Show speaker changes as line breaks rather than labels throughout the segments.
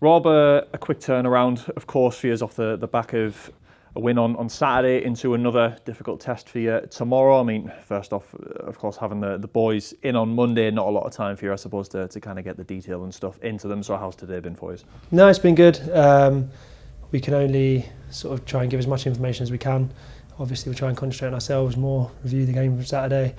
Rob, a quick turnaround, of course, for you off the back of a win on Saturday into another difficult test for you tomorrow. I mean, first off, of course, having the boys in on Monday, not a lot of time for you, I suppose, to kind of get the detail and stuff into them. So how's today been for you?
No, it's been good. We can only sort of try and give as much information as we can. Obviously, we try and concentrate on ourselves more, review the game from Saturday,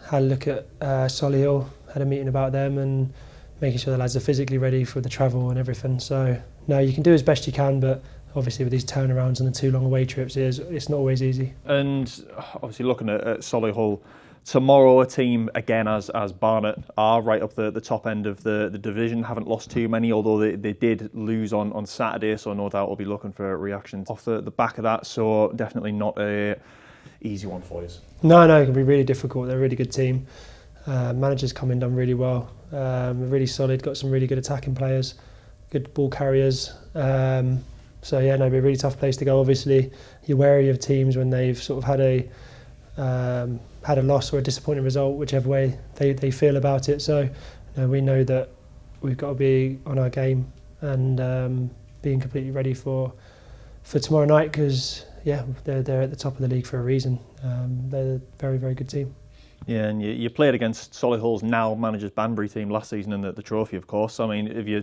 had a look at Solihull, had a meeting about them and making sure the lads are physically ready for the travel and everything. So, no, you can do as best you can, but obviously with these turnarounds and the 2 long away trips, it's not always easy.
And obviously looking at Solihull tomorrow, a team, again, as Barnet are right up the top end of the division, haven't lost too many, although they did lose on Saturday, so no doubt we'll be looking for reactions off the back of that. So definitely not a easy one for you.
No, it can be really difficult. They're a really good team. Managers come in, done really well. Really solid, got some really good attacking players, good ball carriers. So yeah, it'd be a really tough place to go. Obviously, you're wary of teams when they've sort of had a loss or a disappointing result, whichever way they feel about it. So we know that we've got to be on our game and being completely ready for tomorrow night, because yeah, they're at the top of the league for a reason. They're a very, very good team.
Yeah, and you played against Solihull's now managers Banbury team last season in the trophy, of course. I mean, have you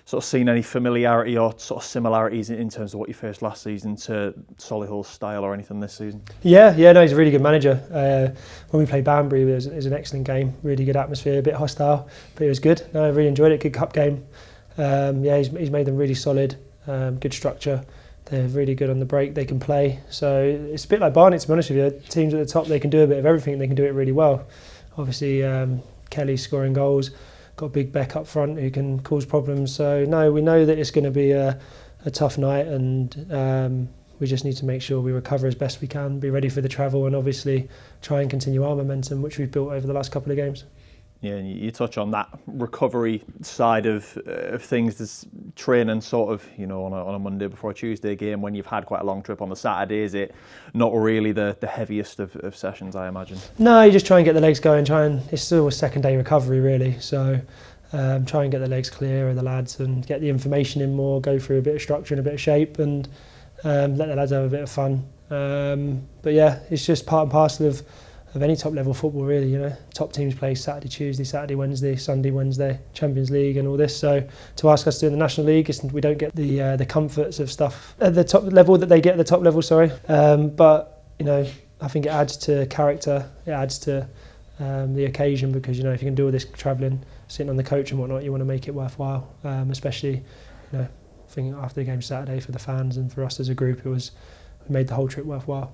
sort of seen any familiarity or sort of similarities in terms of what you faced last season to Solihull's style or anything this season?
Yeah, no, he's a really good manager. When we played Banbury, it was an excellent game, really good atmosphere, a bit hostile, but it was good. No, I really enjoyed it, good cup game. He's made them really solid, good structure. They're really good on the break, they can play. So it's a bit like Barnet, to be honest with you. Teams at the top, they can do a bit of everything and they can do it really well. Obviously, Kelly's scoring goals, got Big Beck up front who can cause problems. So no, we know that it's going to be a tough night, and we just need to make sure we recover as best we can, be ready for the travel, and obviously try and continue our momentum, which we've built over the last couple of games.
Yeah, and you touch on that recovery side of things. There's training sort of, on a Monday before a Tuesday game when you've had quite a long trip on the Saturday. Is it not really the heaviest of sessions, I imagine? No,
you just try and get the legs going. It's still a second day recovery really. So try and get the legs clear of the lads and get the information in more, go through a bit of structure and a bit of shape, and let the lads have a bit of fun. But yeah, it's just part and parcel of any top level football really. Top teams play Saturday, Tuesday, Saturday, Wednesday, Sunday, Wednesday, Champions League and all this. So to ask us to do in the National League, we don't get the comforts of stuff at the top level that they get at the top level, but I think it adds to character, it adds to the occasion, because if you can do all this travelling, sitting on the coach and whatnot, you want to make it worthwhile, especially I think after the game Saturday, for the fans and for us as a group, we made the whole trip worthwhile.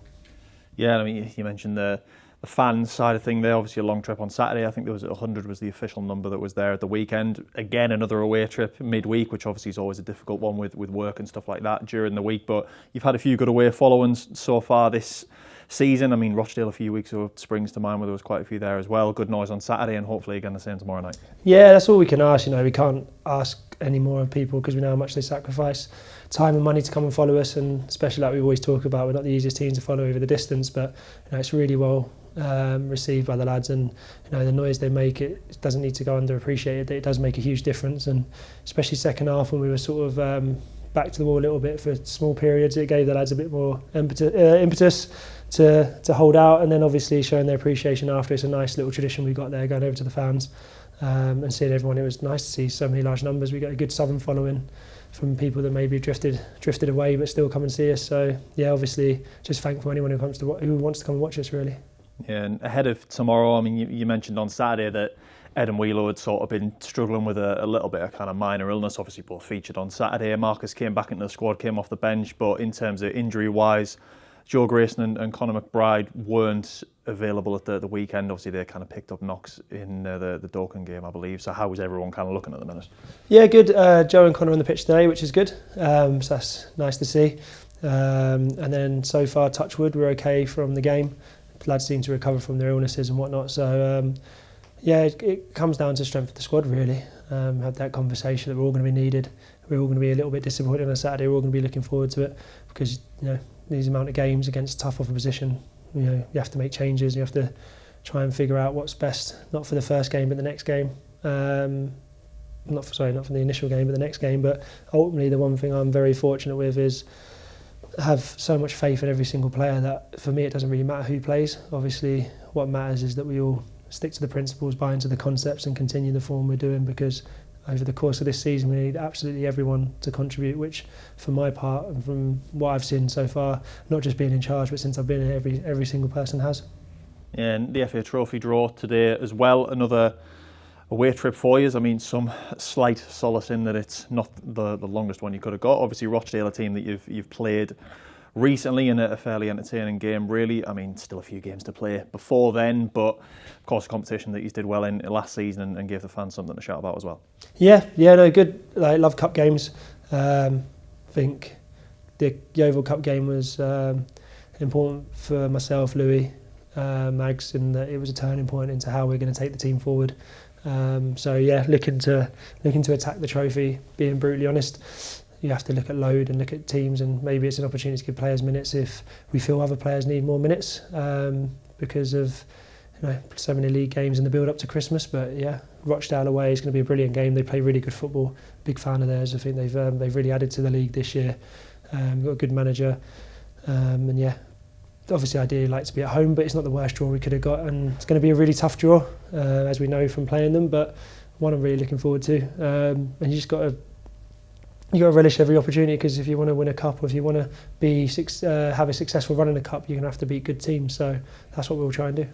Yeah, I mean, you mentioned the fans side of thing there. Obviously a long trip on Saturday. I think there was 100 was the official number that was there at the weekend. Again, another away trip midweek, which obviously is always a difficult one with work and stuff like that during the week. But you've had a few good away followings so far this season. I mean, Rochdale a few weeks ago springs to mind where there was quite a few there as well. Good noise on Saturday, and hopefully again the same tomorrow night.
Yeah, that's all we can ask. We can't ask any more of people because we know how much they sacrifice time and money to come and follow us, and especially like we always talk about, we're not the easiest team to follow over the distance, but it's really well received by the lads, and the noise they make, it doesn't need to go underappreciated. It does make a huge difference, and especially second half when we were sort of back to the wall a little bit for small periods, it gave the lads a bit more impetus to hold out, and then obviously showing their appreciation after. It's a nice little tradition we got there, going over to the fans and seeing everyone. It was nice to see so many large numbers. We got a good southern following from people that maybe drifted away but still come and see us. So yeah, obviously just thankful anyone who wants to come and watch us really.
Yeah, and ahead of tomorrow, I mean, you mentioned on Saturday that Ed and Wheeler had sort of been struggling with a little bit of kind of minor illness. Obviously both featured on Saturday. Marcus came back into the squad, came off the bench, but in terms of injury-wise, Joe Grayson and Conor McBride weren't available at the weekend. Obviously they kind of picked up knocks in the Dorking game, I believe. So how was everyone kind of looking at the minute? Yeah,
good. Joe and Conor on the pitch today, which is good. So that's nice to see. And then so far, touch wood, we're okay from the game. The lads seem to recover from their illnesses and whatnot. So yeah, it comes down to strength of the squad really. Had that conversation that we're all going to be needed. We're all going to be a little bit disappointed on Saturday. We're all going to be looking forward to it because these amount of games against tough opposition, you have to make changes. You have to try and figure out what's best, not for the first game but the next game. not for the initial game, but the next game. But ultimately, the one thing I'm very fortunate with is have so much faith in every single player that for me it doesn't really matter who plays. Obviously, what matters is that we all stick to the principles, buy into the concepts, and continue the form we're doing, because over the course of this season we need absolutely everyone to contribute, which for my part and from what I've seen so far, not just being in charge but since I've been here, every single person has.
Yeah, and the FA Trophy draw today as well, another away trip for you. I mean, some slight solace in that it's not the longest one you could have got. Obviously, Rochdale, a team that you've played recently in a fairly entertaining game, really. I mean, still a few games to play before then, but of course, a competition that you did well in last season and gave the fans something to shout about as well.
Yeah, no, good. I love cup games. I think the Yeovil Cup game was important for myself, Louis, Mags, in that it was a turning point into how we're going to take the team forward. So yeah, looking to attack the trophy. Being brutally honest, you have to look at load and look at teams, and maybe it's an opportunity to give players minutes if we feel other players need more minutes because of so many league games in the build up to Christmas. But yeah, Rochdale away is going to be a brilliant game. They play really good football. Big fan of theirs. I think they've really added to the league this year. Got a good manager, and yeah. Obviously, ideally like to be at home, but it's not the worst draw we could have got, and it's going to be a really tough draw, as we know from playing them. But one I'm really looking forward to, and you just got to relish every opportunity, because if you want to win a cup, or if you want to have a successful run in a cup, you're going to have to beat good teams. So that's what we'll try and do.